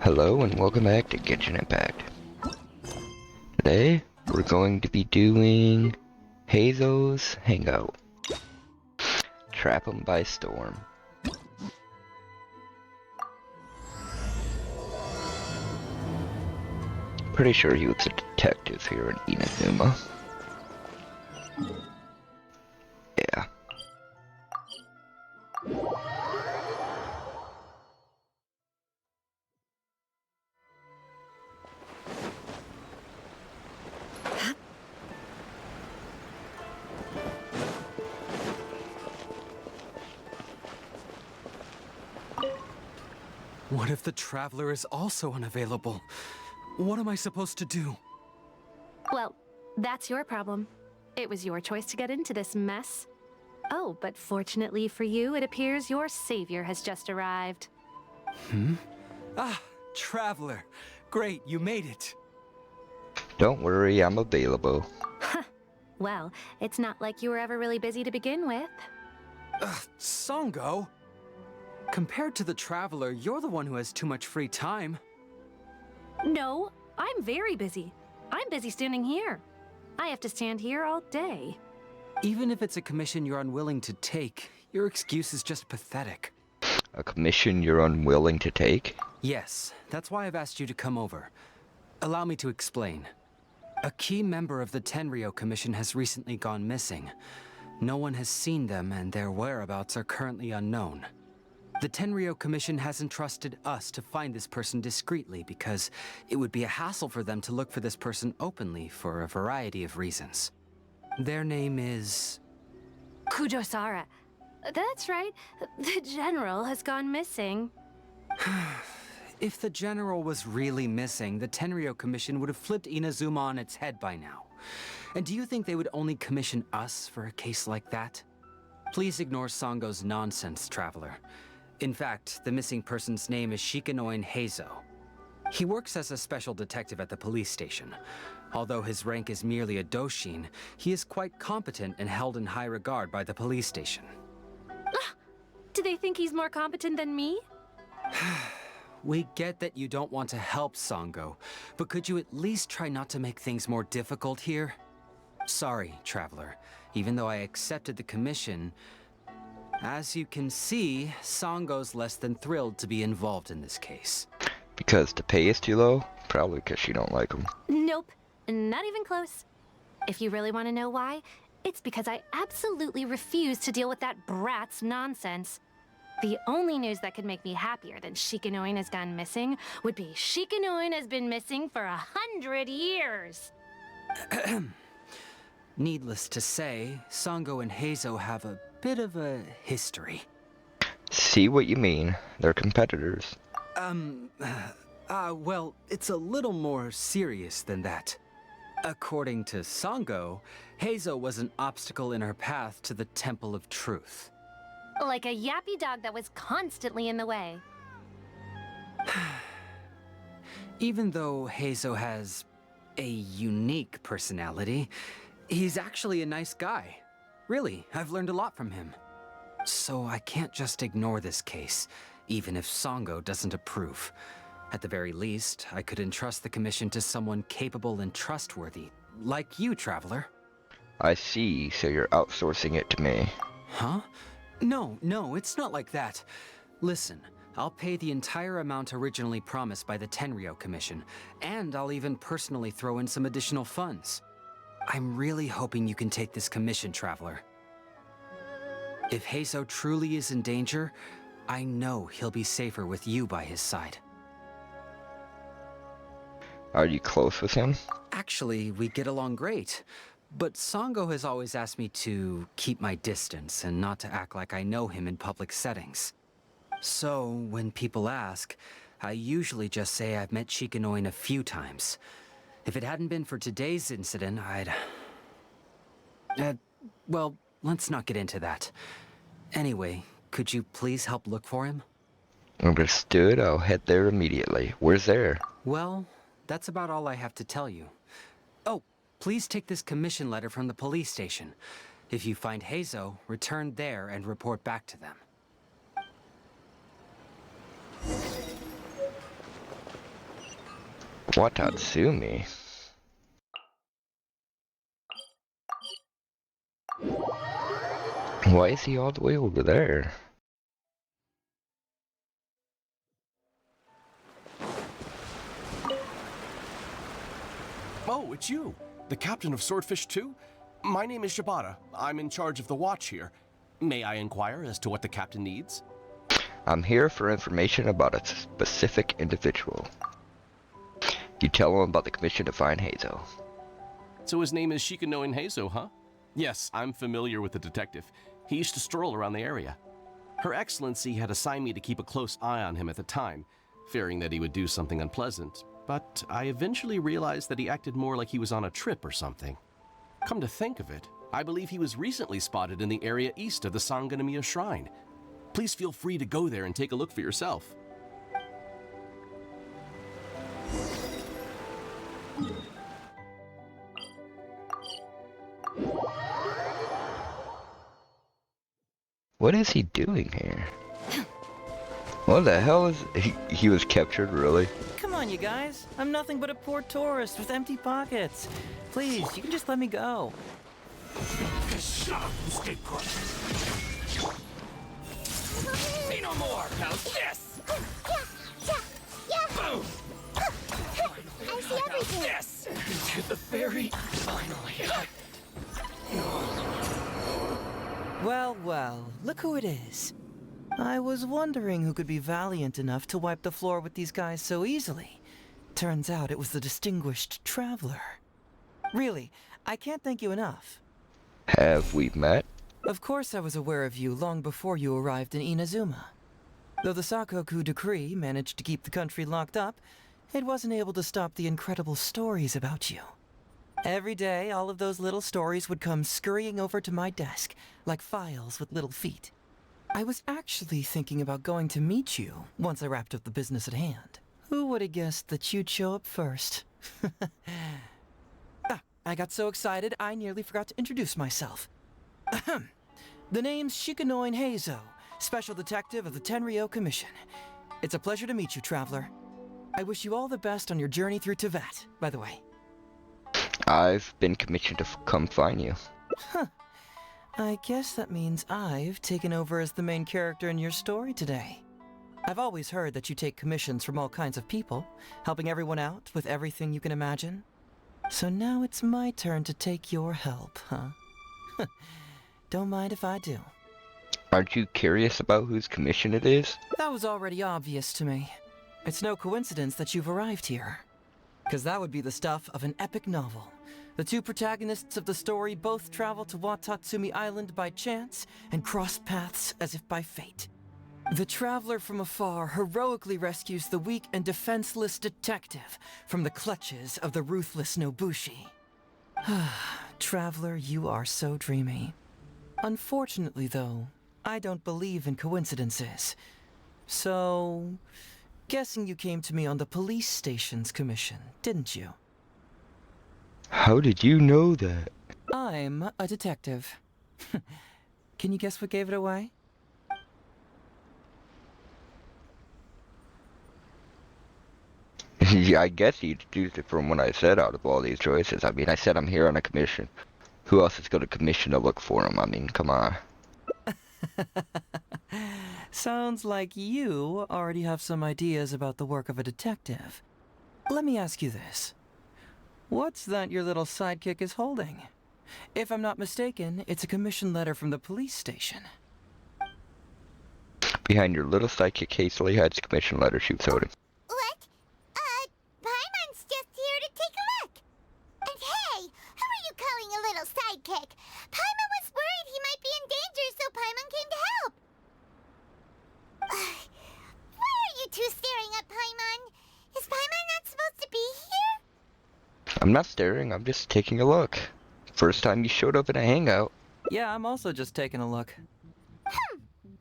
Hello and welcome back to Genshin Impact. Today, we're going to be doing Heizou's Hangout. Trap him by storm. Pretty sure he was a detective here in Inazuma. Yeah. What if the Traveler is also unavailable? What am I supposed to do? Well, that's your problem. It was your choice to get into this mess. Oh, but fortunately for you, it appears your savior has just arrived. Ah, Traveler. Great, you made it. Don't worry, I'm available. Well, it's not like you were ever really busy to begin with. Sango? Compared to the Traveler, you're the one who has too much free time. No, I'm very busy. I'm busy standing here. I have to stand here all day. Even if it's a commission you're unwilling to take, your excuse is just pathetic. A commission you're unwilling to take? Yes, that's why I've asked you to come over. Allow me to explain. A key member of the Tenryou Commission has recently gone missing. No one has seen them, and their whereabouts are currently unknown. The Tenryou Commission has entrusted us to find this person discreetly because it would be a hassle for them to look for this person openly for a variety of reasons. Their name is... Kujosara. That's right. The general has gone missing. If the general was really missing, the Tenryou Commission would have flipped Inazuma on its head by now. And do you think they would only commission us for a case like that? Please ignore Sango's nonsense, Traveler. In fact, the missing person's name is Shikanoin Heizou. He works as a special detective at the police station. Although his rank is merely a doshin, he is quite competent and held in high regard by the police station. Do they think he's more competent than me? We get that you don't want to help Sango, but could you at least try not to make things more difficult here? Sorry, Traveler. Even though I accepted the commission, as you can see, Sango's less than thrilled to be involved in this case. Because the pay is too low? Probably because you don't like him. Nope, not even close. If you really want to know why, it's because I absolutely refuse to deal with that brat's nonsense. The only news that could make me happier than Shikanoin has gone missing would be Shikanoin has been missing for 100 years. Needless to say, Sango and Heizou have a bit of a history. See what you mean. They're competitors. Well, it's a little more serious than that. According to Sango, Heizou was an obstacle in her path to the Temple of Truth. Like a yappy dog that was constantly in the way. Even though Heizou has a unique personality, he's actually a nice guy. Really, I've learned a lot from him. So I can't just ignore this case, even if Sango doesn't approve. At the very least, I could entrust the commission to someone capable and trustworthy, like you, Traveler. I see, so you're outsourcing it to me. Huh? No, it's not like that. Listen, I'll pay the entire amount originally promised by the Tenryou Commission, and I'll even personally throw in some additional funds. I'm really hoping you can take this commission, Traveler. If Heizou truly is in danger, I know he'll be safer with you by his side. Are you close with him? Actually, we get along great. But Sango has always asked me to keep my distance and not to act like I know him in public settings. So, when people ask, I usually just say I've met Shikanoin a few times. If it hadn't been for today's incident, I'd... well, let's not get into that. Anyway, could you please help look for him? Understood, I'll head there immediately. Where's there? Well, that's about all I have to tell you. Oh, please take this commission letter from the police station. If you find Heizou, return there and report back to them. Watatsumi? Why is he all the way over there? Oh, it's you! The captain of Swordfish 2? My name is Shibata. I'm in charge of the watch here. May I inquire as to what the captain needs? I'm here for information about a specific individual. You tell him about the commission to find Heizou. So his name is Shikano Heizou, huh? Yes, I'm familiar with the detective. He used to stroll around the area. Her Excellency had assigned me to keep a close eye on him at the time, fearing that he would do something unpleasant, but I eventually realized that he acted more like he was on a trip or something. Come to think of it, I believe he was recently spotted in the area east of the Sanganamiya Shrine. Please feel free to go there and take a look for yourself. What is he doing here? What the hell is he was captured, really? Come on, you guys. I'm nothing but a poor tourist with empty pockets. Please, you can just let me go. Shut up, scapegoat! Say no more! How's this? Boom! I see everything. Yes! To the ferry, finally. Well, well, look who it is. I was wondering who could be valiant enough to wipe the floor with these guys so easily. Turns out it was the distinguished traveler. Really, I can't thank you enough. Have we met? Of course I was aware of you long before you arrived in Inazuma. Though the Sakoku decree managed to keep the country locked up, it wasn't able to stop the incredible stories about you. Every day, all of those little stories would come scurrying over to my desk, like files with little feet. I was actually thinking about going to meet you once I wrapped up the business at hand. Who would have guessed that you'd show up first? I got so excited I nearly forgot to introduce myself. Ahem. The name's Shikano Heizou, Special Detective of the Tenryou Commission. It's a pleasure to meet you, Traveler. I wish you all the best on your journey through Teyvat, by the way. I've been commissioned to come find you. Huh. I guess that means I've taken over as the main character in your story today. I've always heard that you take commissions from all kinds of people, helping everyone out with everything you can imagine. So now it's my turn to take your help, huh? Don't mind if I do. Aren't you curious about whose commission it is? That was already obvious to me. It's no coincidence that you've arrived here. Because that would be the stuff of an epic novel. The two protagonists of the story both travel to Watatsumi Island by chance and cross paths as if by fate. The traveler from afar heroically rescues the weak and defenseless detective from the clutches of the ruthless Nobushi. Traveler, you are so dreamy. Unfortunately, though, I don't believe in coincidences. So, guessing you came to me on the police station's commission, didn't you? How did you know that? I'm a detective. Can you guess what gave it away? Yeah, I guess you deduced it from what I said out of all these choices. I mean, I said I'm here on a commission. Who else is going to commission to look for him? I mean, come on. Sounds like you already have some ideas about the work of a detective. Let me ask you this. What's that your little sidekick is holding? If I'm not mistaken, it's a commission letter from the police station. Behind your little sidekick hastily hides a commission letter she showed him. What? Paimon's just here to take a look. And hey, who are you calling a little sidekick? Paimon was worried he might be in danger, so Paimon came to help. Why are you two staring at Paimon? Is Paimon not supposed to be here? I'm not staring, I'm just taking a look. First time you showed up in a hangout. Yeah, I'm also just taking a look.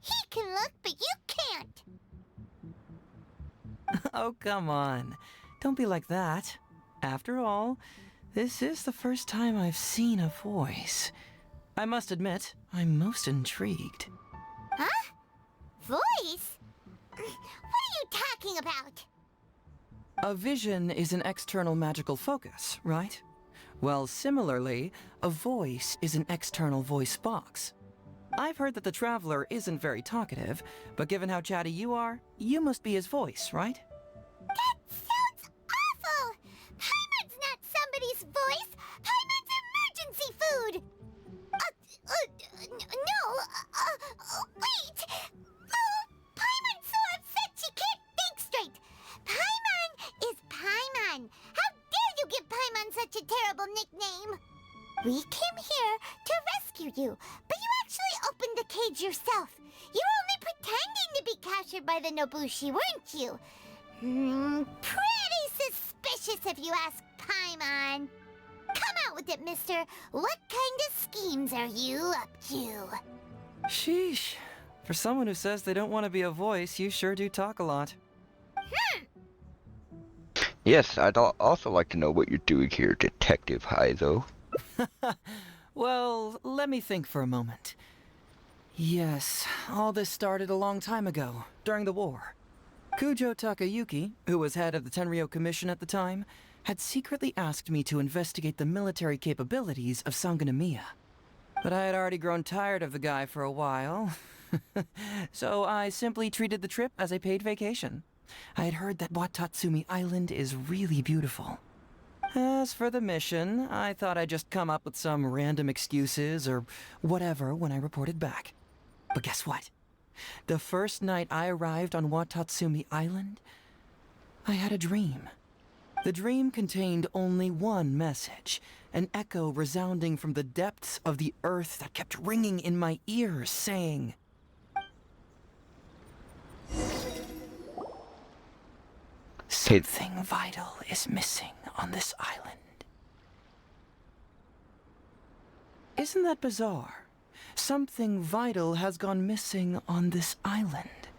He can look, but you can't. Oh, come on. Don't be like that. After all, this is the first time I've seen a voice. I must admit, I'm most intrigued. Huh? Voice? What are you talking about? A vision is an external magical focus, right? Well, similarly, a voice is an external voice box. I've heard that the Traveler isn't very talkative, but given how chatty you are, you must be his voice, right? That sounds awful! Paimon's not somebody's voice! Paimon's emergency food! Wait! Oh, Paimon's so upset she can't think straight! Paimon is Paimon! How dare you give Paimon such a terrible nickname? We came here to rescue you, but you actually opened the cage yourself. You were only pretending to be captured by the Nobushi, weren't you? Pretty suspicious if you ask Paimon. Come out with it, mister. What kind of schemes are you up to? Sheesh. For someone who says they don't want to be a voice, you sure do talk a lot. Yes, I'd also like to know what you're doing here, Detective Heizou. Well, let me think for a moment. Yes, all this started a long time ago, during the war. Kujo Takayuki, who was head of the Tenryou Commission at the time, had secretly asked me to investigate the military capabilities of Sangonomiya. But I had already grown tired of the guy for a while, so I simply treated the trip as a paid vacation. I had heard that Watatsumi Island is really beautiful. As for the mission, I thought I'd just come up with some random excuses or whatever when I reported back. But guess what? The first night I arrived on Watatsumi Island, I had a dream. The dream contained only one message, an echo resounding from the depths of the earth that kept ringing in my ears, saying, "Something vital is missing on this island." Isn't that bizarre? Something vital has gone missing on this island.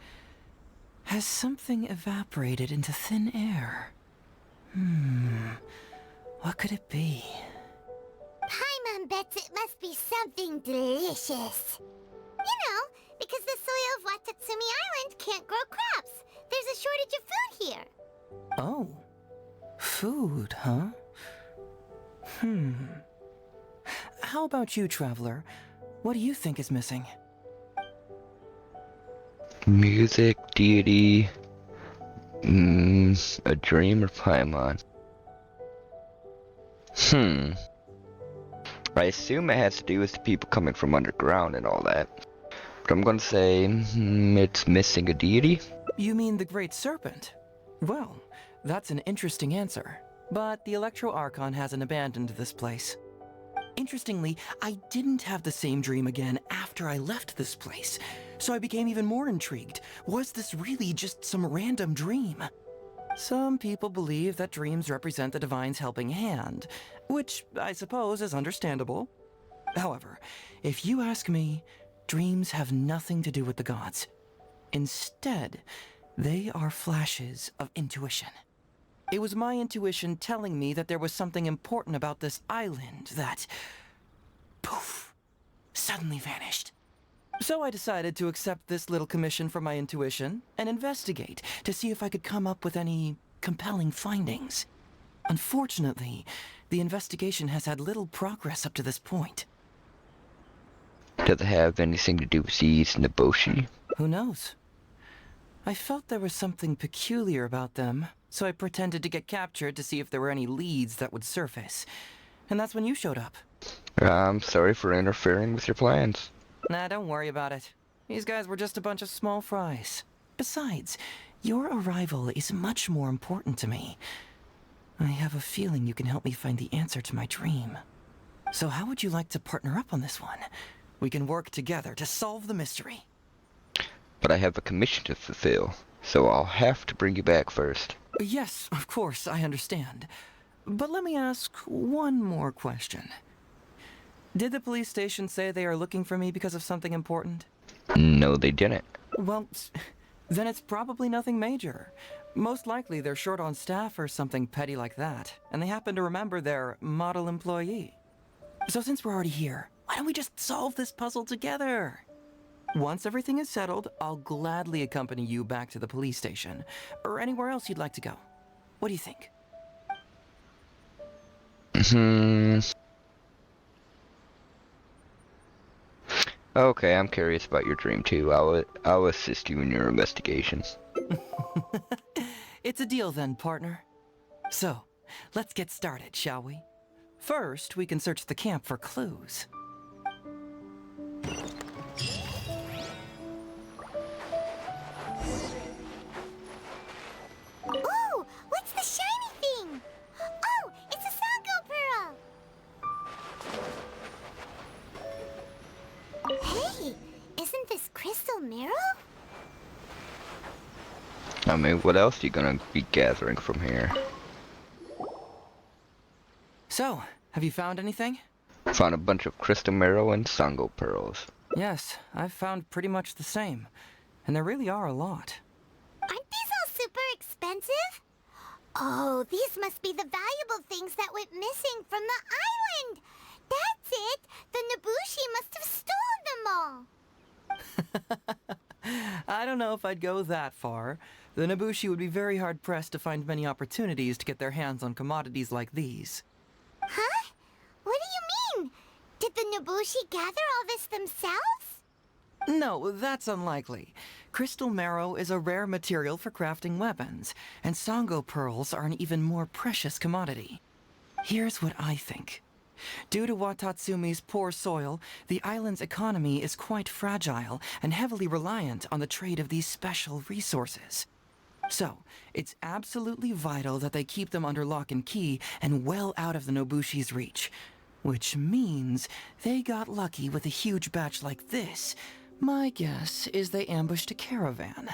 Has something evaporated into thin air? What could it be? Paimon bets it must be something delicious. You know, because the soil of Watatsumi Island can't grow crops. There's a shortage of food here. Oh. Food, huh? How about you, Traveler? What do you think is missing? Music, deity, a dream, or Paimon? I assume it has to do with the people coming from underground and all that. But I'm gonna say, it's missing a deity? You mean the Great Serpent? Well, that's an interesting answer. But the Electro Archon hasn't abandoned this place. Interestingly, I didn't have the same dream again after I left this place, so I became even more intrigued. Was this really just some random dream? Some people believe that dreams represent the Divine's helping hand, which I suppose is understandable. However, if you ask me, dreams have nothing to do with the gods. Instead, they are flashes of intuition. It was my intuition telling me that there was something important about this island that, poof, suddenly vanished. So I decided to accept this little commission from my intuition and investigate to see if I could come up with any compelling findings. Unfortunately, the investigation has had little progress up to this point. Does it have anything to do with these Nobushi? Who knows? I felt there was something peculiar about them, so I pretended to get captured to see if there were any leads that would surface. And that's when you showed up. I'm sorry for interfering with your plans. Nah, don't worry about it. These guys were just a bunch of small fries. Besides, your arrival is much more important to me. I have a feeling you can help me find the answer to my dream. So how would you like to partner up on this one? We can work together to solve the mystery. But I have a commission to fulfill, so I'll have to bring you back first. Yes, of course, I understand. But let me ask one more question. Did the police station say they are looking for me because of something important? No, they didn't. Well, then it's probably nothing major. Most likely they're short on staff or something petty like that, and they happen to remember their model employee. So since we're already here, why don't we just solve this puzzle together? Once everything is settled, I'll gladly accompany you back to the police station, or anywhere else you'd like to go. What do you think? Okay, I'm curious about your dream too. I'll assist you in your investigations. It's a deal then, partner. So, let's get started, shall we? First, we can search the camp for clues. Ooh, what's the shiny thing? Oh, it's a Sango Pearl. Hey, isn't this crystal marrow? I mean, what else are you gonna be gathering from here? So, have you found anything? Found a bunch of crystal marrow and Sango pearls. Yes, I've found pretty much the same. And there really are a lot. Aren't these all super expensive? Oh, these must be the valuable things that went missing from the island. That's it. The Nobushi must have stolen them all. I don't know if I'd go that far. The Nobushi would be very hard-pressed to find many opportunities to get their hands on commodities like these. Huh? What do you mean? Did the Nobushi gather all this themselves? No, that's unlikely. Crystal marrow is a rare material for crafting weapons, and Sango pearls are an even more precious commodity. Here's what I think. Due to Watatsumi's poor soil, the island's economy is quite fragile and heavily reliant on the trade of these special resources. So, it's absolutely vital that they keep them under lock and key and well out of the Nobushi's reach. Which means they got lucky with a huge batch like this. My guess is they ambushed a caravan.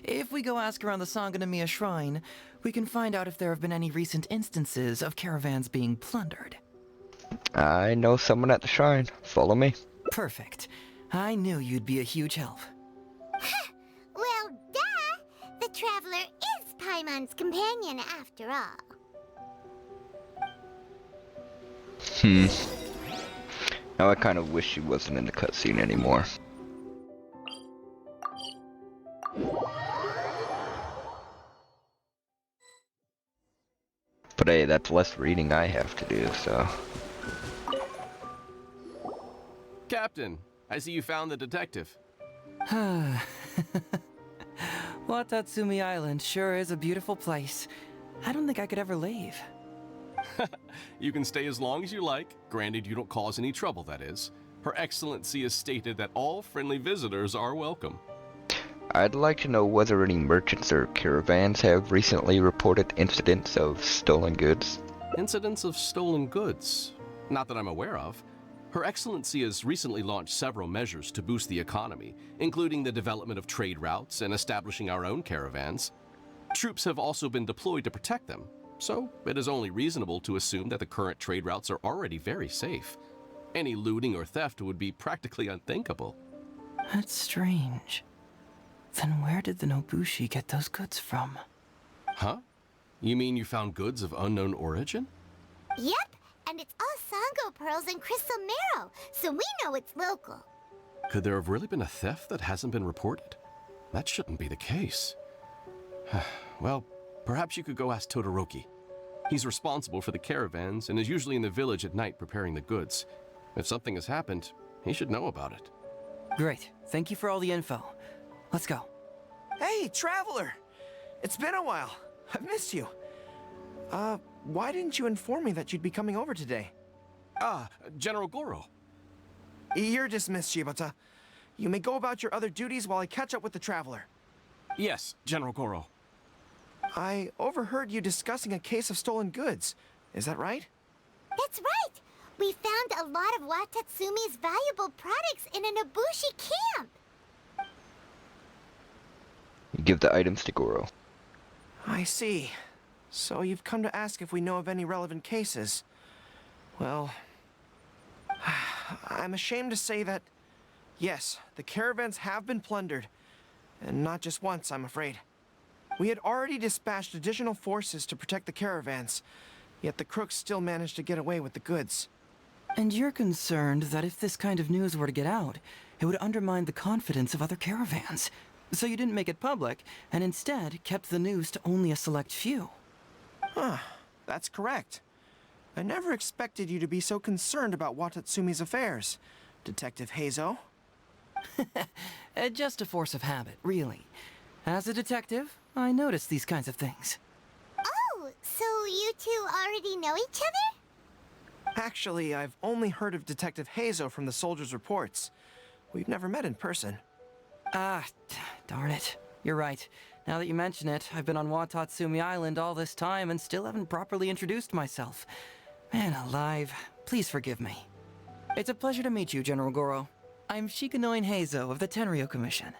If we go ask around the Sangonomiya Shrine, we can find out if there have been any recent instances of caravans being plundered. I know someone at the shrine. Follow me. Perfect. I knew you'd be a huge help. Well, duh! The Traveler is Paimon's companion after all. Now I kind of wish she wasn't in the cutscene anymore. But hey, that's less reading I have to do, so... Captain, I see you found the detective. Watatsumi Island sure is a beautiful place. I don't think I could ever leave. You can stay as long as you like, granted you don't cause any trouble, that is. Her Excellency has stated that all friendly visitors are welcome. I'd like to know whether any merchants or caravans have recently reported incidents of stolen goods. Incidents of stolen goods? Not that I'm aware of. Her Excellency has recently launched several measures to boost the economy, including the development of trade routes and establishing our own caravans. Troops have also been deployed to protect them, so it is only reasonable to assume that the current trade routes are already very safe. Any looting or theft would be practically unthinkable. That's strange. Then where did the Nobushi get those goods from? Huh? You mean you found goods of unknown origin? Yep, and it's all Sango pearls and crystal marrow, so we know it's local. Could there have really been a theft that hasn't been reported? That shouldn't be the case. Well, perhaps you could go ask Todoroki. He's responsible for the caravans and is usually in the village at night preparing the goods. If something has happened, he should know about it. Great. Thank you for all the info. Let's go. Hey, Traveler! It's been a while. I've missed you. Why didn't you inform me that you'd be coming over today? General Goro. You're dismissed, Shibata. You may go about your other duties while I catch up with the Traveler. Yes, General Goro. I overheard you discussing a case of stolen goods. Is that right? That's right! We found a lot of Watatsumi's valuable products in a Nobushi camp! You give the items to Goro. I see. So you've come to ask if we know of any relevant cases. Well, I'm ashamed to say that, yes, the caravans have been plundered. And not just once, I'm afraid. We had already dispatched additional forces to protect the caravans, yet the crooks still managed to get away with the goods. And you're concerned that if this kind of news were to get out, it would undermine the confidence of other caravans. So you didn't make it public, and instead kept the news to only a select few. Huh, that's correct. I never expected you to be so concerned about Watatsumi's affairs, Detective Heizou. Just a force of habit, really. As a detective, I notice these kinds of things. Oh, so you two already know each other? Actually, I've only heard of Detective Heizou from the soldiers' reports. We've never met in person. Ah, darn it. You're right. Now that you mention it, I've been on Watatsumi Island all this time and still haven't properly introduced myself. Man alive, please forgive me. It's a pleasure to meet you, General Goro. I'm Shikanoin Heizou of the Tenryo Commission.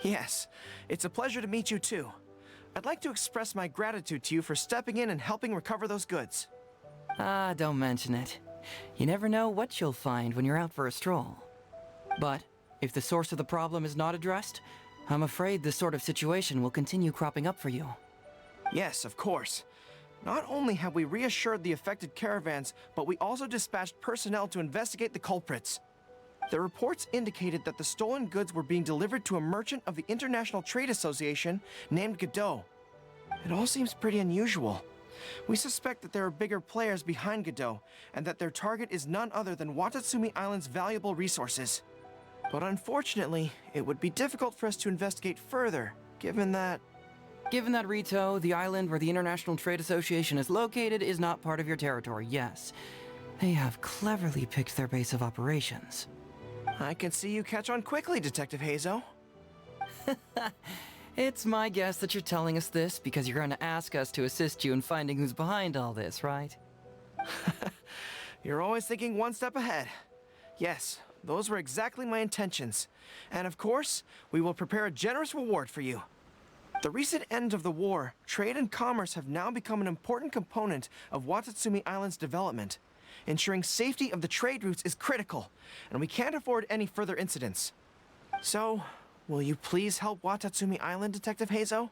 Yes, it's a pleasure to meet you too. I'd like to express my gratitude to you for stepping in and helping recover those goods. Ah, don't mention it. You never know what you'll find when you're out for a stroll. But if the source of the problem is not addressed, I'm afraid this sort of situation will continue cropping up for you. Yes, of course. Not only have we reassured the affected caravans, but we also dispatched personnel to investigate the culprits. The reports indicated that the stolen goods were being delivered to a merchant of the International Trade Association named Godot. It all seems pretty unusual. We suspect that there are bigger players behind Godot, and that their target is none other than Watatsumi Island's valuable resources. But unfortunately, it would be difficult for us to investigate further, given that... Given that Rito, the island where the International Trade Association is located, is not part of your territory, yes. They have cleverly picked their base of operations. I can see you catch on quickly, Detective Heizou. It's my guess that you're telling us this because you're going to ask us to assist you in finding who's behind all this, right? You're always thinking one step ahead. Yes, those were exactly my intentions. And of course, we will prepare a generous reward for you. The recent end of the war, trade and commerce have now become an important component of Watatsumi Island's development. Ensuring safety of the trade routes is critical, and we can't afford any further incidents. So, will you please help Watatsumi Island, Detective Heizou?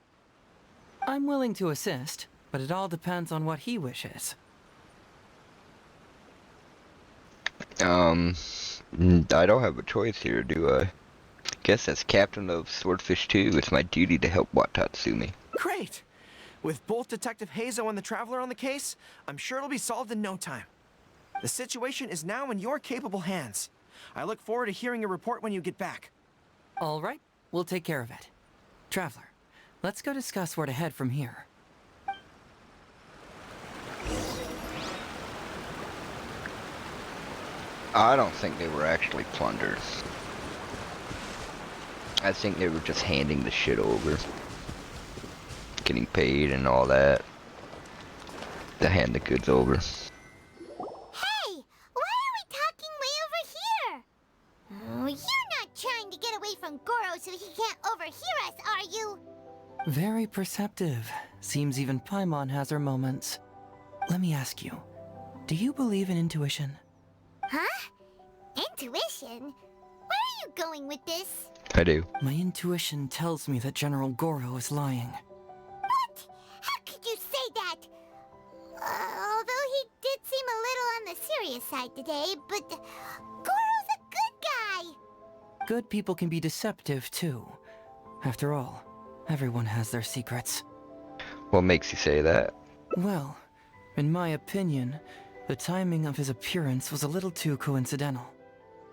I'm willing to assist, but it all depends on what he wishes. I don't have a choice here, do I? Guess as captain of Swordfish 2, it's my duty to help Watatsumi. Great! With both Detective Heizou and the Traveler on the case, I'm sure it'll be solved in no time. The situation is now in your capable hands. I look forward to hearing your report when you get back. All right, we'll take care of it. Traveler, let's go discuss where to head from here. I don't think they were actually plundered. I think they were just handing the shit over. Getting paid and all that. To hand the goods over. Hey, why are we talking way over here? Oh, you're not trying to get away from Goro so he can't overhear us, are you? Very perceptive. Seems even Paimon has her moments. Let me ask you, do you believe in intuition? Huh? Intuition? Where are you going with this? I do. My intuition tells me that General Goro is lying. What? How could you say that? Although he did seem a little on the serious side today, but Goro's a good guy. Good people can be deceptive, too. After all, everyone has their secrets. What makes you say that? Well, in my opinion, the timing of his appearance was a little too coincidental.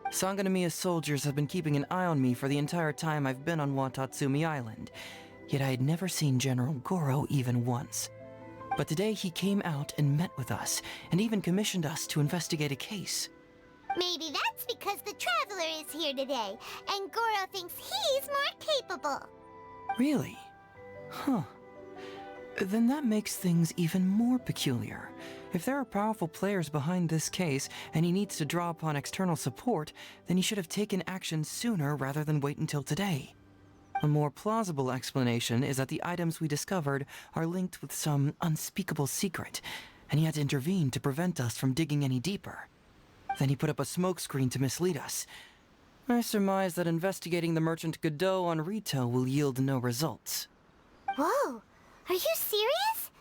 Sangonomiya's soldiers have been keeping an eye on me for the entire time I've been on Watatsumi Island, yet I had never seen General Goro even once. But today he came out and met with us, and even commissioned us to investigate a case. Maybe that's because the Traveler is here today, and Goro thinks he's more capable. Really? Huh. Then that makes things even more peculiar. If there are powerful players behind this case, and he needs to draw upon external support, then he should have taken action sooner rather than wait until today. A more plausible explanation is that the items we discovered are linked with some unspeakable secret, and he had to intervene to prevent us from digging any deeper. Then he put up a smokescreen to mislead us. I surmise that investigating the merchant Godot on Rito will yield no results. Whoa, are you serious?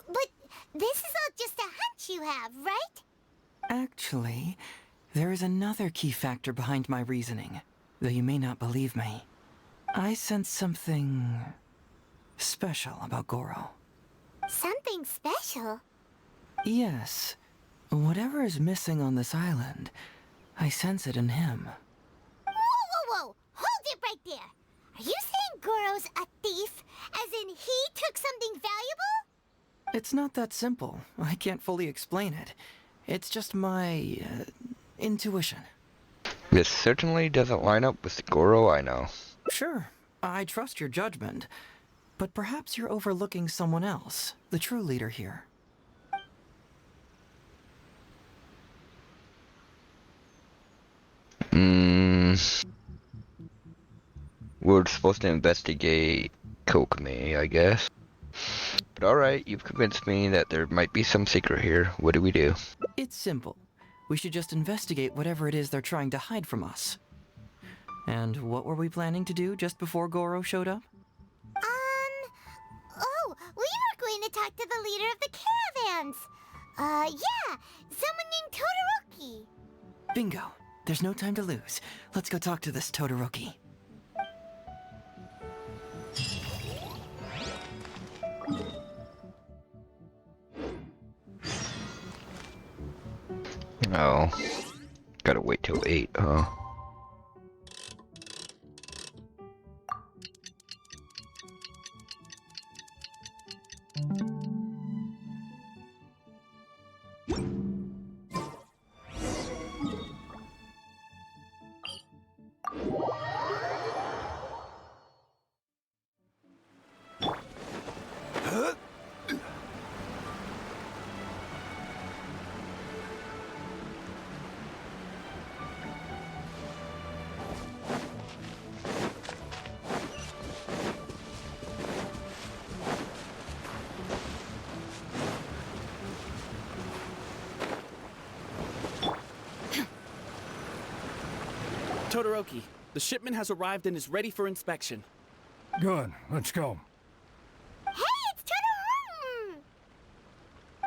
But this is all just a hunch you have, right? Actually, there is another key factor behind my reasoning, though you may not believe me. I sense something special about Goro. Something special? Yes. Whatever is missing on this island, I sense it in him. Whoa! Hold it right there! Are you saying Goro's a thief? As in he took something valuable? It's not that simple. I can't fully explain it. It's just my intuition. This certainly doesn't line up with the Goro I know. Sure, I trust your judgment, but perhaps you're overlooking someone else, the true leader here. We're supposed to investigate Kokomi, I guess. But alright, you've convinced me that there might be some secret here. What do we do? It's simple. We should just investigate whatever it is they're trying to hide from us. And what were we planning to do just before Goro showed up? Oh, we were going to talk to the leader of the caravans. Yeah, someone named Todoroki. Bingo. There's no time to lose. Let's go talk to this Todoroki. Oh. Gotta wait till 8, huh? Todoroki, the shipment has arrived and is ready for inspection. Good, let's go. Hey, it's Todoroki!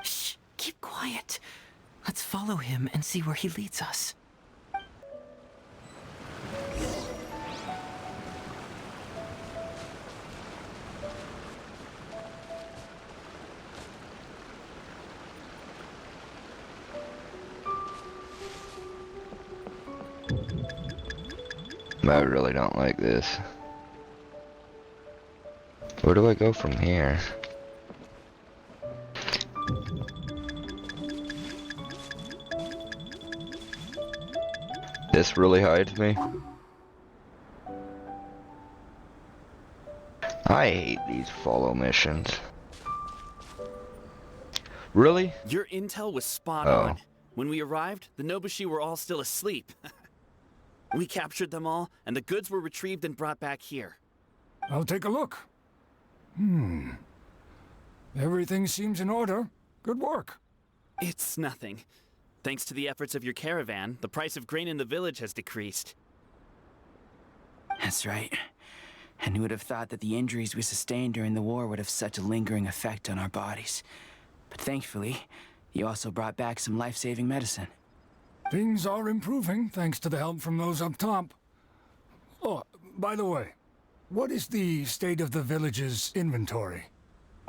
Shh, keep quiet. Let's follow him and see where he leads us. I really don't like this. Where do I go from here? This really hides me. I hate these follow missions. Really? Your intel was spot Oh. on. When we arrived, the Nobushi were all still asleep. We captured them all, and the goods were retrieved and brought back here. I'll take a look. Everything seems in order. Good work. It's nothing. Thanks to the efforts of your caravan, the price of grain in the village has decreased. That's right. And who would have thought that the injuries we sustained during the war would have such a lingering effect on our bodies? But thankfully, you also brought back some life-saving medicine. Things are improving thanks to the help from those up top. Oh, by the way, what is the state of the village's inventory?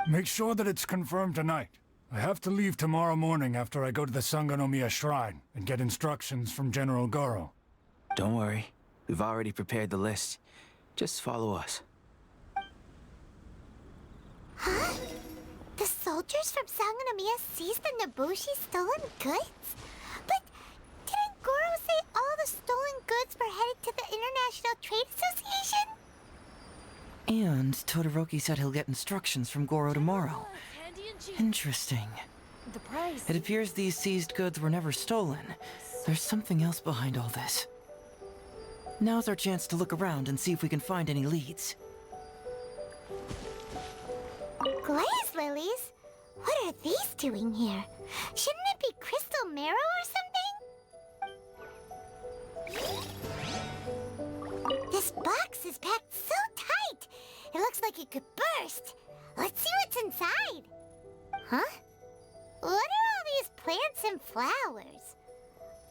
Make sure that it's confirmed tonight. I have to leave tomorrow morning after I go to the Sangonomiya Shrine and get instructions from General Goro. Don't worry. We've already prepared the list. Just follow us. Huh? The soldiers from Sangonomiya seized the Nobushi stolen goods? But didn't Goro say all the stolen goods were headed to the International Trade Association? And Todoroki said he'll get instructions from Goro tomorrow. Interesting. The price. It appears these seized goods were never stolen. There's something else behind all this. Now's our chance to look around and see if we can find any leads. Glaze lilies? What are these doing here? Shouldn't it be crystal marrow or something? This box is packed so tight! It looks like it could burst. Let's see what's inside. Huh? What are all these plants and flowers?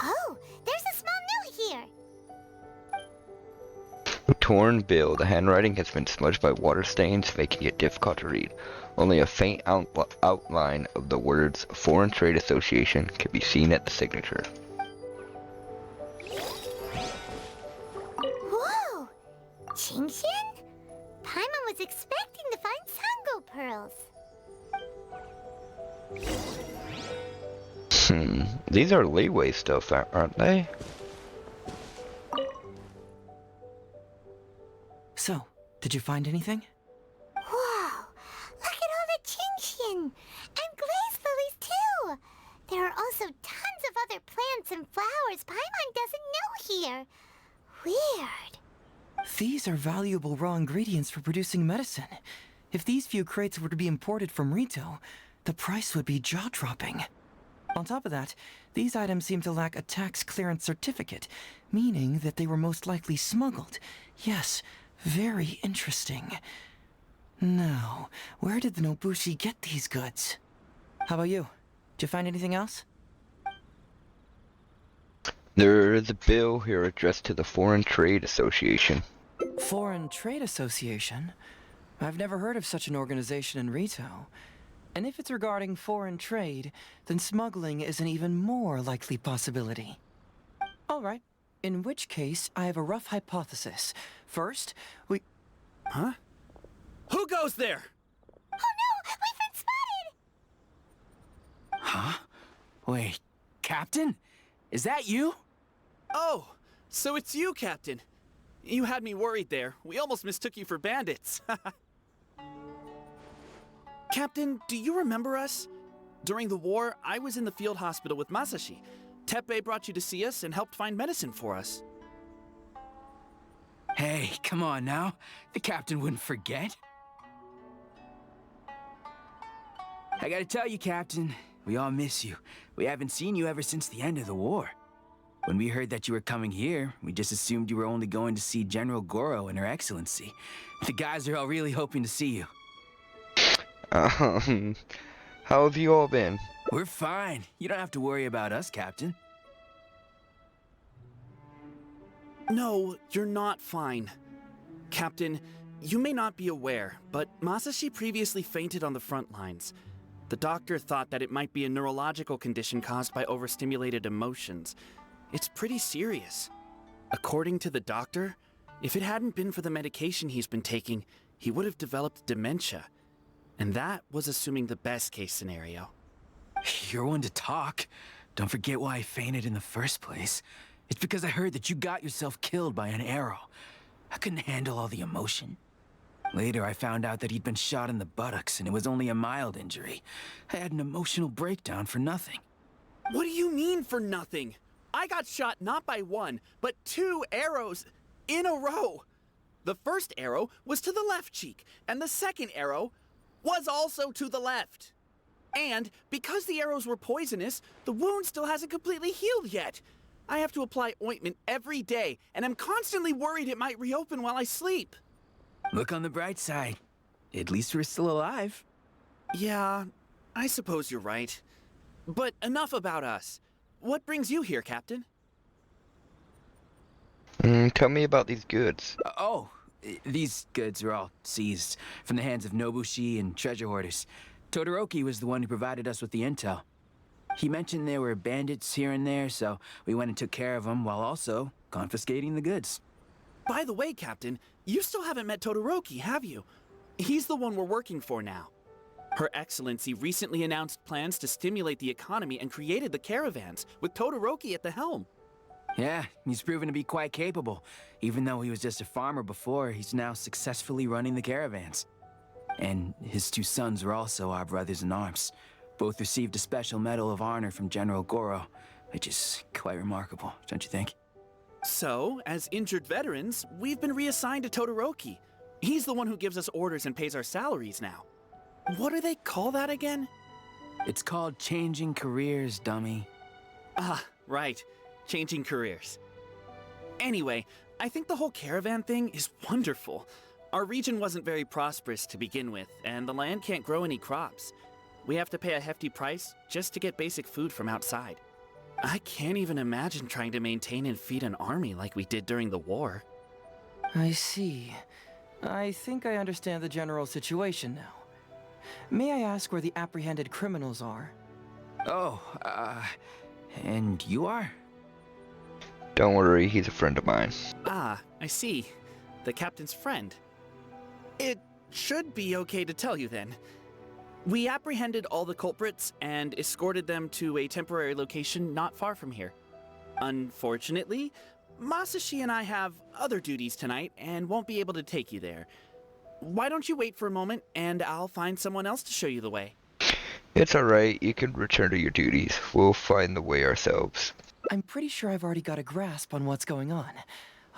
Oh, there's a small note here. torn bill. The handwriting has been smudged by water stains, making it difficult to read. Only a faint outline of the words Foreign Trade Association can be seen at the signature. Whoa! Qingxian? Paimon was expecting to find Sango pearls. These are leeway stuff, aren't they? So, did you find anything? Whoa! Look at all the Qingxian! And glaze lilies, too! There are also tons of other plants and flowers Paimon doesn't know here. Weird. These are valuable raw ingredients for producing medicine. If these few crates were to be imported from Rito, the price would be jaw-dropping. On top of that, these items seem to lack a tax clearance certificate, meaning that they were most likely smuggled. Yes, very interesting. Now, where did the Nobushi get these goods? How about you? Did you find anything else? There is a bill here addressed to the Foreign Trade Association. Foreign Trade Association? I've never heard of such an organization in Rito. And if it's regarding foreign trade, then smuggling is an even more likely possibility. All right. In which case, I have a rough hypothesis. First, we... Huh? Who goes there? Oh no! We've been spotted! Huh? Wait, Captain? Is that you? Oh, so it's you, Captain. You had me worried there. We almost mistook you for bandits. Captain, do you remember us? During the war, I was in the field hospital with Masashi. Teppei brought you to see us and helped find medicine for us. Hey, come on now. The captain wouldn't forget. I gotta tell you, Captain, we all miss you. We haven't seen you ever since the end of the war. When we heard that you were coming here, we just assumed you were only going to see General Goro and Her Excellency. The guys are all really hoping to see you. How have you all been? We're fine. You don't have to worry about us, Captain. No, you're not fine. Captain, you may not be aware, but Masashi previously fainted on the front lines. The doctor thought that it might be a neurological condition caused by overstimulated emotions. It's pretty serious. According to the doctor, if it hadn't been for the medication he's been taking, he would have developed dementia. And that was assuming the best case scenario. You're one to talk. Don't forget why I fainted in the first place. It's because I heard that you got yourself killed by an arrow. I couldn't handle all the emotion. Later, I found out that he'd been shot in the buttocks and it was only a mild injury. I had an emotional breakdown for nothing. What do you mean for nothing? I got shot not by one, but 2 arrows in a row. The first arrow was to the left cheek, and the second arrow was also to the left. And because the arrows were poisonous, the wound still hasn't completely healed yet. I have to apply ointment every day, and I'm constantly worried it might reopen while I sleep. Look on the bright side. At least we're still alive. Yeah, I suppose you're right. But enough about us. What brings you here, Captain? Tell me about these goods. These goods are all seized from the hands of Nobushi and treasure hoarders. Todoroki was the one who provided us with the intel. He mentioned there were bandits here and there, so we went and took care of them while also confiscating the goods. By the way, Captain, you still haven't met Todoroki, have you? He's the one we're working for now. Her Excellency recently announced plans to stimulate the economy and created the caravans, with Todoroki at the helm. Yeah, he's proven to be quite capable. Even though he was just a farmer before, he's now successfully running the caravans. And his 2 sons are also our brothers in arms. Both received a special medal of honor from General Goro, which is quite remarkable, don't you think? So, as injured veterans, we've been reassigned to Todoroki. He's the one who gives us orders and pays our salaries now. What do they call that again? It's called changing careers, dummy. Ah, right. Changing careers. Anyway, I think the whole caravan thing is wonderful. Our region wasn't very prosperous to begin with, and the land can't grow any crops. We have to pay a hefty price just to get basic food from outside. I can't even imagine trying to maintain and feed an army like we did during the war. I see. I think I understand the general situation now. May I ask where the apprehended criminals are? Oh, and you are? Don't worry, he's a friend of mine. Ah, I see. The captain's friend. It should be okay to tell you then. We apprehended all the culprits and escorted them to a temporary location not far from here. Unfortunately, Masashi and I have other duties tonight and won't be able to take you there. Why don't you wait for a moment and I'll find someone else to show you the way? It's alright, you can return to your duties. We'll find the way ourselves. I'm pretty sure I've already got a grasp on what's going on.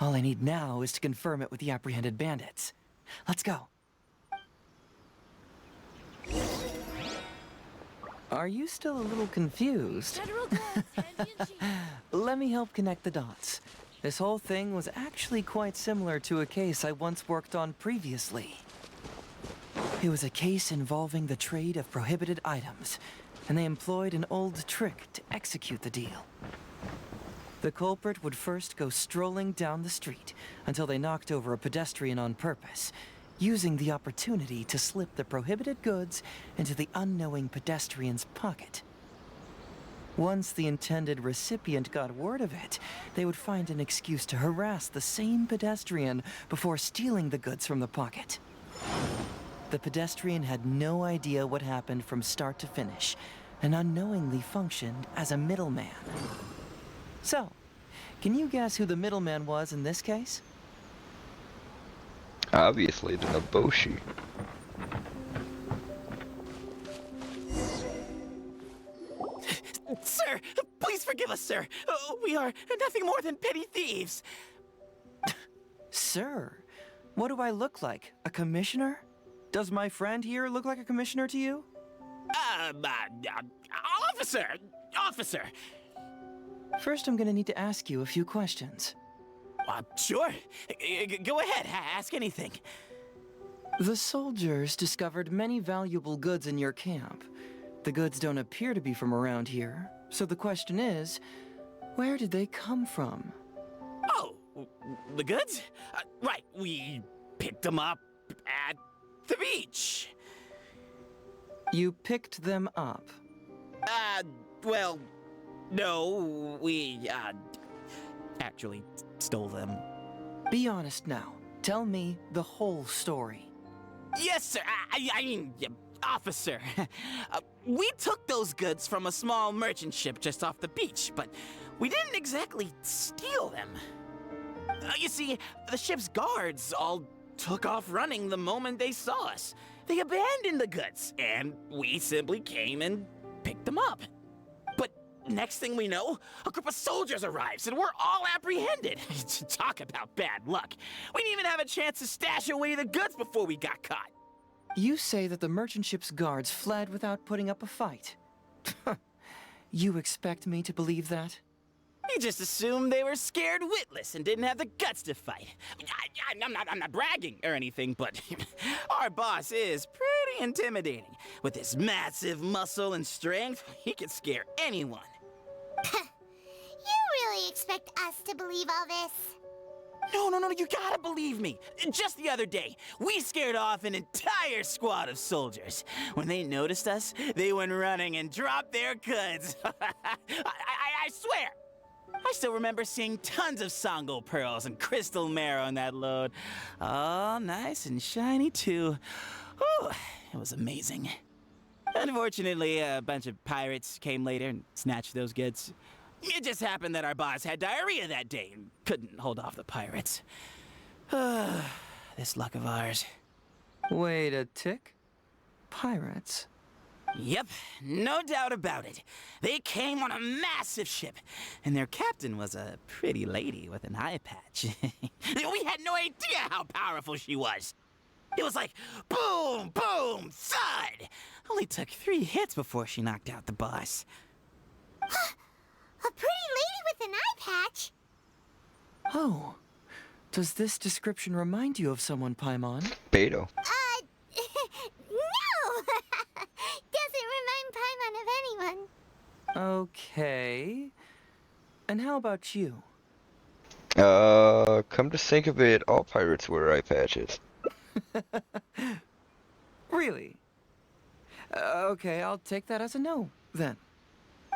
All I need now is to confirm it with the apprehended bandits. Let's go. Are you still a little confused? Let me help connect the dots. This whole thing was actually quite similar to a case I once worked on previously. It was a case involving the trade of prohibited items, and they employed an old trick to execute the deal. The culprit would first go strolling down the street until they knocked over a pedestrian on purpose, using the opportunity to slip the prohibited goods into the unknowing pedestrian's pocket. Once the intended recipient got word of it, they would find an excuse to harass the same pedestrian before stealing the goods from the pocket. The pedestrian had no idea what happened from start to finish, and unknowingly functioned as a middleman. So, can you guess who the middleman was in this case? Obviously, the Noboshi. Sir, please forgive us, sir. We are nothing more than petty thieves. Sir, what do I look like? A commissioner? Does my friend here look like a commissioner to you? Officer! First, I'm gonna need to ask you a few questions. Sure. Go ahead, ask anything. The soldiers discovered many valuable goods in your camp. The goods don't appear to be from around here, so the question is, where did they come from? Oh, the goods? Right, we picked them up at the beach. You picked them up? Well, no, we, actually stole them. Be honest now. Tell me the whole story. Yes, sir. I mean, officer. We took those goods from a small merchant ship just off the beach, but we didn't exactly steal them. You see, the ship's guards all took off running the moment they saw us. They abandoned the goods, and we simply came and picked them up. But next thing we know, a group of soldiers arrives, and we're all apprehended. Talk about bad luck. We didn't even have a chance to stash away the goods before we got caught. You say that the merchant ship's guards fled without putting up a fight. You expect me to believe that? You just assumed they were scared witless and didn't have the guts to fight. I'm not bragging or anything, but our boss is pretty intimidating. With his massive muscle and strength, he could scare anyone. You really expect us to believe all this? No, you gotta believe me. Just the other day, we scared off an entire squad of soldiers. When they noticed us, they went running and dropped their goods. I swear. I still remember seeing tons of Sango pearls and crystal marrow on that load. All nice and shiny, too. Whew, it was amazing. Unfortunately, a bunch of pirates came later and snatched those goods. It just happened that our boss had diarrhea that day and couldn't hold off the pirates. This luck of ours. Wait a tick. Pirates? Yep, no doubt about it. They came on a massive ship, and their captain was a pretty lady with an eye patch. We had no idea how powerful she was. It was like boom, boom, thud. Only took 3 hits before she knocked out the boss. A pretty lady with an eye patch? Oh. Does this description remind you of someone, Paimon? Beto. No! Doesn't remind Paimon of anyone. Okay. And how about you? Come to think of it, all pirates wear eye patches. Really? Okay, I'll take that as a no, then.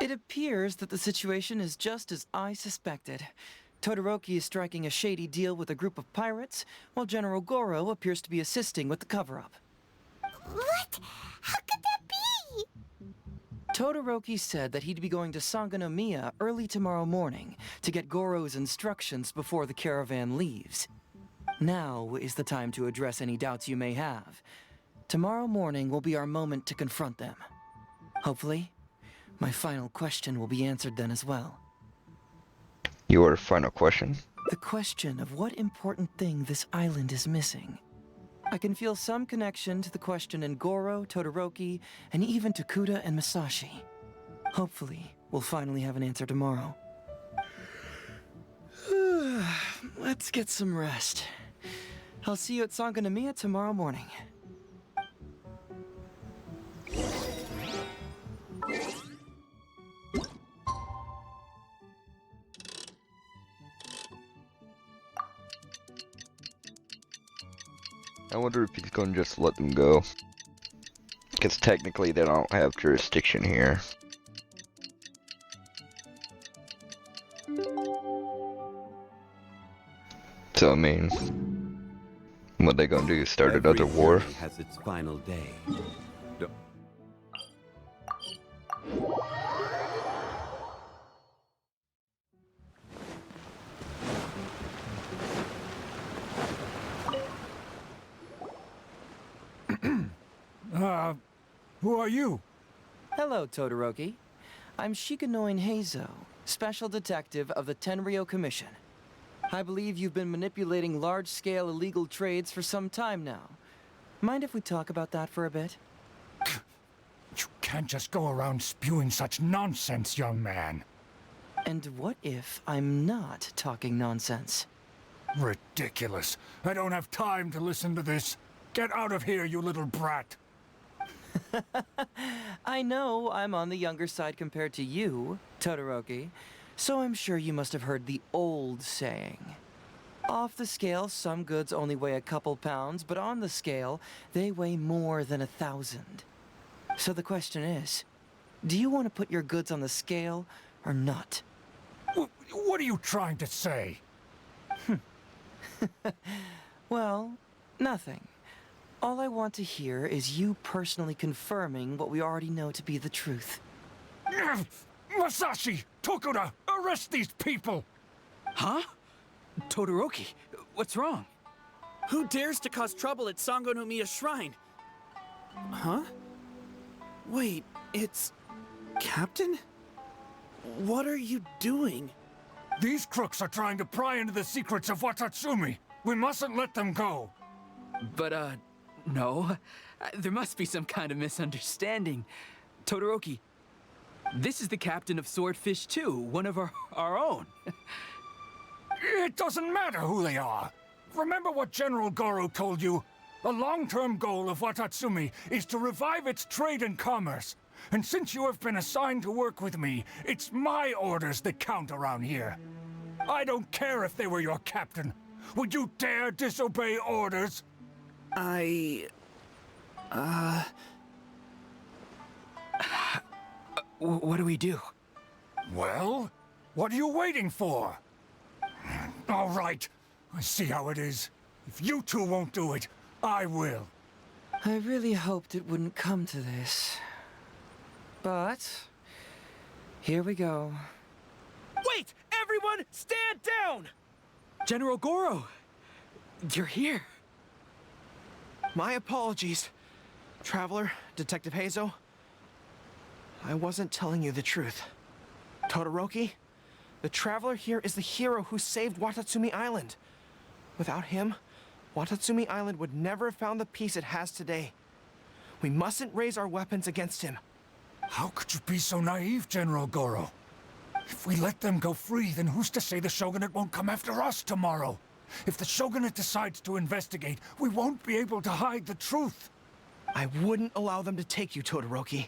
It appears that the situation is just as I suspected. Todoroki is striking a shady deal with a group of pirates, while General Goro appears to be assisting with the cover-up. What? How could that be? Todoroki said that he'd be going to Sangonomiya early tomorrow morning to get Goro's instructions before the caravan leaves. Now is the time to address any doubts you may have. Tomorrow morning will be our moment to confront them. Hopefully, my final question will be answered then as well. Your final question? The question of what important thing this island is missing. I can feel some connection to the question in Goro, Todoroki, and even to Kuda and Masashi. Hopefully, we'll finally have an answer tomorrow. Let's get some rest. I'll see you at Sangonomiya tomorrow morning. I wonder if he's gonna just let them go. Because technically they don't have jurisdiction here. So I mean, what they gonna do? Start another war? Every journey has its final day. Who are you? Hello, Todoroki. I'm Shikanoin Heizou, Special Detective of the Tenryou Commission. I believe you've been manipulating large-scale illegal trades for some time now. Mind if we talk about that for a bit? You can't just go around spewing such nonsense, young man. And what if I'm not talking nonsense? Ridiculous. I don't have time to listen to this. Get out of here, you little brat. I know I'm on the younger side compared to you, Todoroki, so I'm sure you must have heard the old saying. Off the scale, some goods only weigh a couple pounds, but on the scale, they weigh more than 1,000. So the question is, do you want to put your goods on the scale or not? What are you trying to say? Well, nothing. All I want to hear is you personally confirming what we already know to be the truth. Masashi! Tokuda! Arrest these people! Huh? Todoroki, what's wrong? Who dares to cause trouble at Sangonomiya Shrine? Huh? Wait, it's... Captain? What are you doing? These crooks are trying to pry into the secrets of Watatsumi. We mustn't let them go. But, no. There must be some kind of misunderstanding. Todoroki, this is the captain of Swordfish 2, one of our own. It doesn't matter who they are. Remember what General Goro told you? The long-term goal of Watatsumi is to revive its trade and commerce. And since you have been assigned to work with me, it's my orders that count around here. I don't care if they were your captain. Would you dare disobey orders? What do we do? Well, what are you waiting for? All right, I see how it is. If you two won't do it, I will. I really hoped it wouldn't come to this. But... here we go. Wait! Everyone, stand down! General Goro, you're here. My apologies, Traveler, Detective Heizou. I wasn't telling you the truth. Todoroki, the Traveler here is the hero who saved Watatsumi Island. Without him, Watatsumi Island would never have found the peace it has today. We mustn't raise our weapons against him. How could you be so naive, General Goro? If we let them go free, then who's to say the Shogunate won't come after us tomorrow? If the Shogunate decides to investigate, we won't be able to hide the truth. I wouldn't allow them to take you, Todoroki.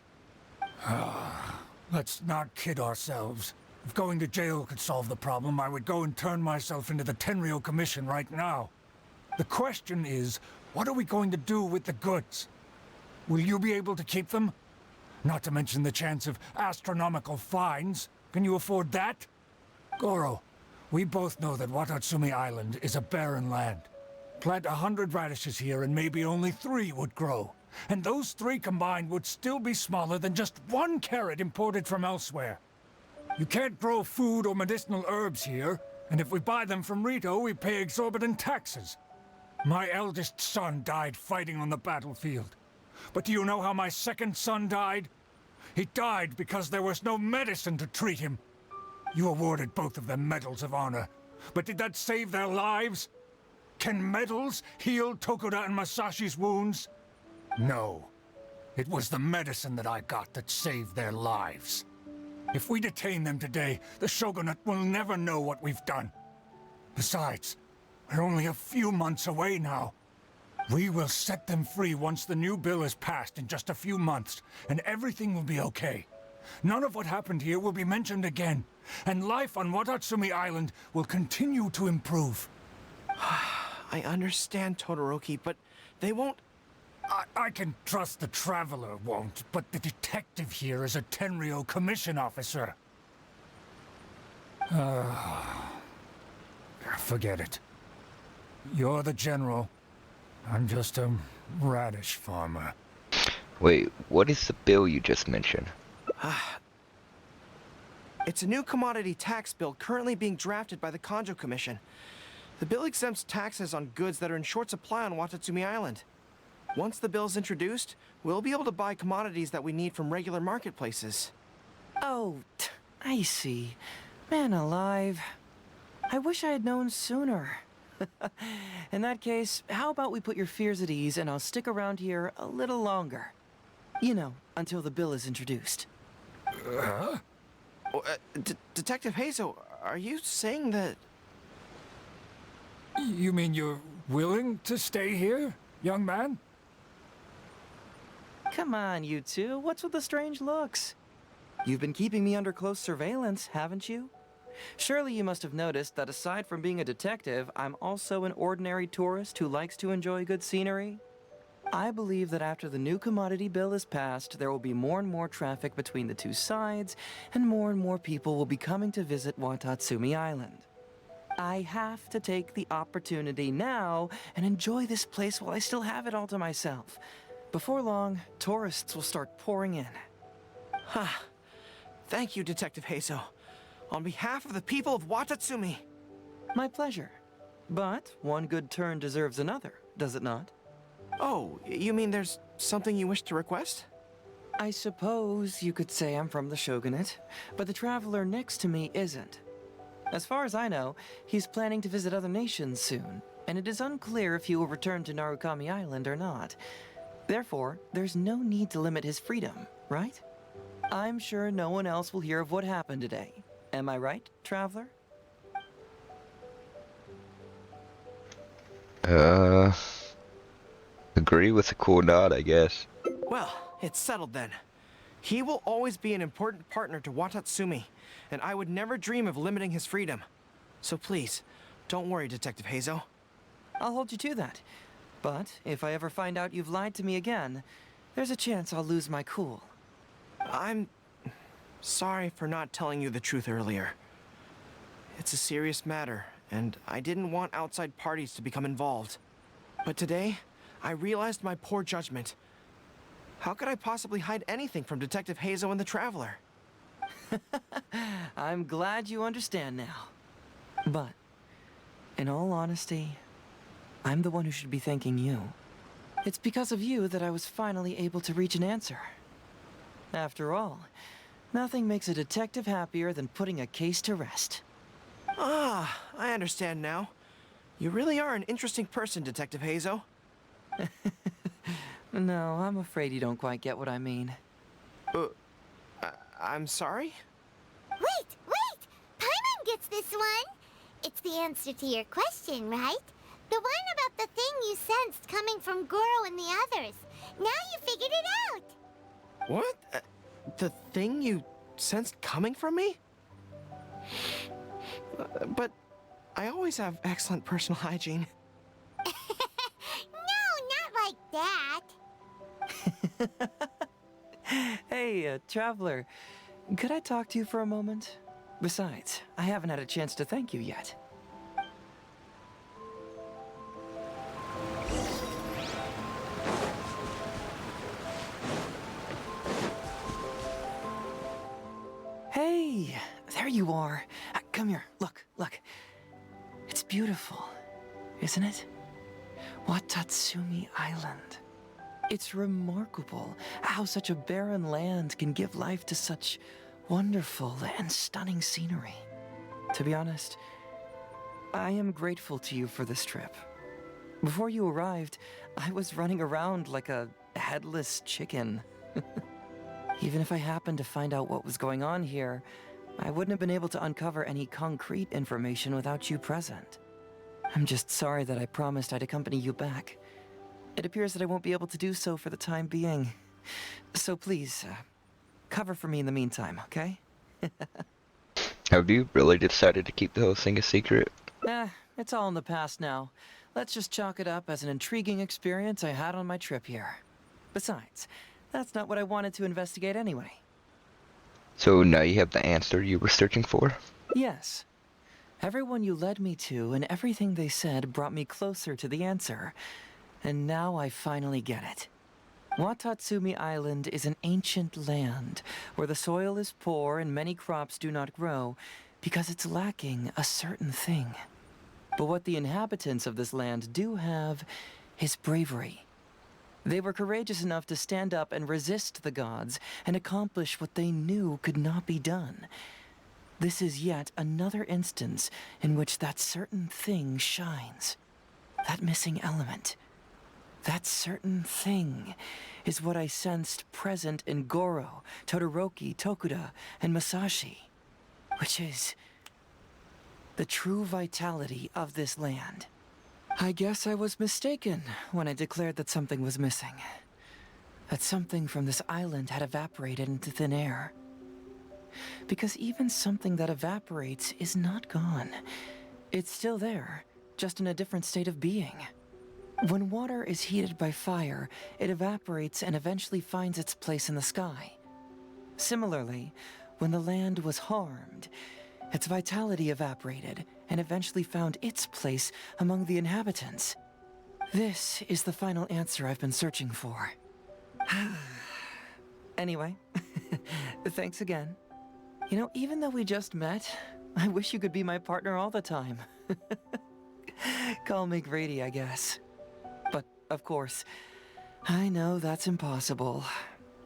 Let's not kid ourselves. If going to jail could solve the problem, I would go and turn myself into the Tenryou Commission right now. The question is, what are we going to do with the goods? Will you be able to keep them? Not to mention the chance of astronomical fines. Can you afford that? Goro, we both know that Watatsumi Island is a barren land. Plant 100 radishes here and maybe only 3 would grow. And those 3 combined would still be smaller than just 1 carrot imported from elsewhere. You can't grow food or medicinal herbs here, and if we buy them from Rito, we pay exorbitant taxes. My eldest son died fighting on the battlefield. But do you know how my second son died? He died because there was no medicine to treat him. You awarded both of them medals of honor, but did that save their lives? Can medals heal Tokuda and Masashi's wounds? No. It was the medicine that I got that saved their lives. If we detain them today, the Shogunate will never know what we've done. Besides, we're only a few months away now. We will set them free once the new bill is passed in just a few months, and everything will be okay. None of what happened here will be mentioned again, and life on Watatsumi Island will continue to improve. I understand, Todoroki, but they won't... I can trust the Traveler won't, but the detective here is a Tenryou Commission officer. Forget it. You're the general. I'm just a radish farmer. Wait, what is the bill you just mentioned? It's a new commodity tax bill currently being drafted by the Kanjo Commission. The bill exempts taxes on goods that are in short supply on Watatsumi Island. Once the bill's introduced, we'll be able to buy commodities that we need from regular marketplaces. Oh, I see. Man alive. I wish I had known sooner. In that case, how about we put your fears at ease and I'll stick around here a little longer. You know, until the bill is introduced. Detective Heizou, are you saying that... You mean you're willing to stay here, young man? Come on, you two. What's with the strange looks? You've been keeping me under close surveillance, haven't you? Surely you must have noticed that aside from being a detective, I'm also an ordinary tourist who likes to enjoy good scenery. I believe that after the new commodity bill is passed, there will be more and more traffic between the two sides, and more people will be coming to visit Watatsumi Island. I have to take the opportunity now and enjoy this place while I still have it all to myself. Before long, tourists will start pouring in. Thank you, Detective Heizou. On behalf of the people of Watatsumi. My pleasure. But one good turn deserves another, does it not? Oh, you mean there's something you wish to request? I suppose you could say I'm from the Shogunate, but the traveler next to me isn't. As far as I know, he's planning to visit other nations soon, and it is unclear if he will return to Narukami Island or not. Therefore, there's no need to limit his freedom, right? I'm sure no one else will hear of what happened today. Am I right, traveler? Agree with a cool nod, I guess. Well, it's settled then. He will always be an important partner to Watatsumi, and I would never dream of limiting his freedom. So please, don't worry, Detective Heizou. I'll hold you to that. But if I ever find out you've lied to me again, there's a chance I'll lose my cool. I'm sorry for not telling you the truth earlier. It's a serious matter, and I didn't want outside parties to become involved. But today, I realized my poor judgment. How could I possibly hide anything from Detective Heizou and the Traveler? I'm glad you understand now. But, in all honesty, I'm the one who should be thanking you. It's because of you that I was finally able to reach an answer. After all, nothing makes a detective happier than putting a case to rest. Ah, I understand now. You really are an interesting person, Detective Heizou. No, I'm afraid you don't quite get what I mean. I'm sorry? Wait! Paimon gets this one! It's the answer to your question, right? The one about the thing you sensed coming from Goro and the others. Now you figured it out! What? The thing you sensed coming from me? But I always have excellent personal hygiene. No, not like that. Hey, traveler, could I talk to you for a moment? Besides, I haven't had a chance to thank you yet. Hey, there you are. Come here, look. It's beautiful, isn't it? Watatsumi Island. It's remarkable how such a barren land can give life to such wonderful and stunning scenery. To be honest, I am grateful to you for this trip. Before you arrived, I was running around like a headless chicken. Even if I happened to find out what was going on here, I wouldn't have been able to uncover any concrete information without you present. I'm just sorry that I promised I'd accompany you back. It appears that I won't be able to do so for the time being. So please, cover for me in the meantime, okay? Have you really decided to keep the whole thing a secret? It's all in the past now. Let's just chalk it up as an intriguing experience I had on my trip here. Besides, that's not what I wanted to investigate anyway. So now you have the answer you were searching for? Yes. Everyone you led me to and everything they said brought me closer to the answer. And now I finally get it. Watatsumi Island is an ancient land where the soil is poor and many crops do not grow because it's lacking a certain thing. But what the inhabitants of this land do have is bravery. They were courageous enough to stand up and resist the gods and accomplish what they knew could not be done. This is yet another instance in which that certain thing shines. That missing element. That certain thing is what I sensed present in Goro, Todoroki, Tokuda, and Masashi, which is the true vitality of this land. I guess I was mistaken when I declared that something was missing. That something from this island had evaporated into thin air. Because even something that evaporates is not gone. It's still there, just in a different state of being. When water is heated by fire, it evaporates and eventually finds its place in the sky. Similarly, when the land was harmed, its vitality evaporated and eventually found its place among the inhabitants. This is the final answer I've been searching for. Anyway, thanks again. You know, even though we just met, I wish you could be my partner all the time. Call me Grady, I guess. But, of course, I know that's impossible.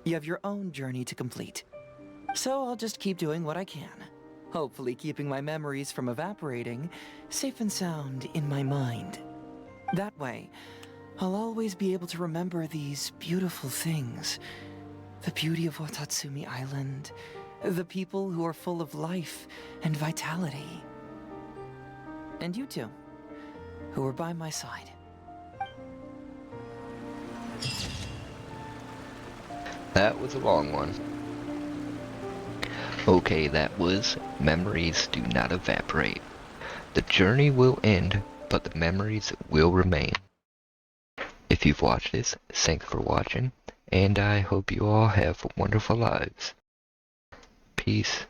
You have your own journey to complete. So I'll just keep doing what I can. Hopefully keeping my memories from evaporating safe and sound in my mind. That way, I'll always be able to remember these beautiful things. The beauty of Watatsumi Island, the people who are full of life and vitality. And you two, who are by my side. That was a long one. Okay, that was Memories Do Not Evaporate. The journey will end, but the memories will remain. If you've watched this, thanks for watching, and I hope you all have wonderful lives. Peace.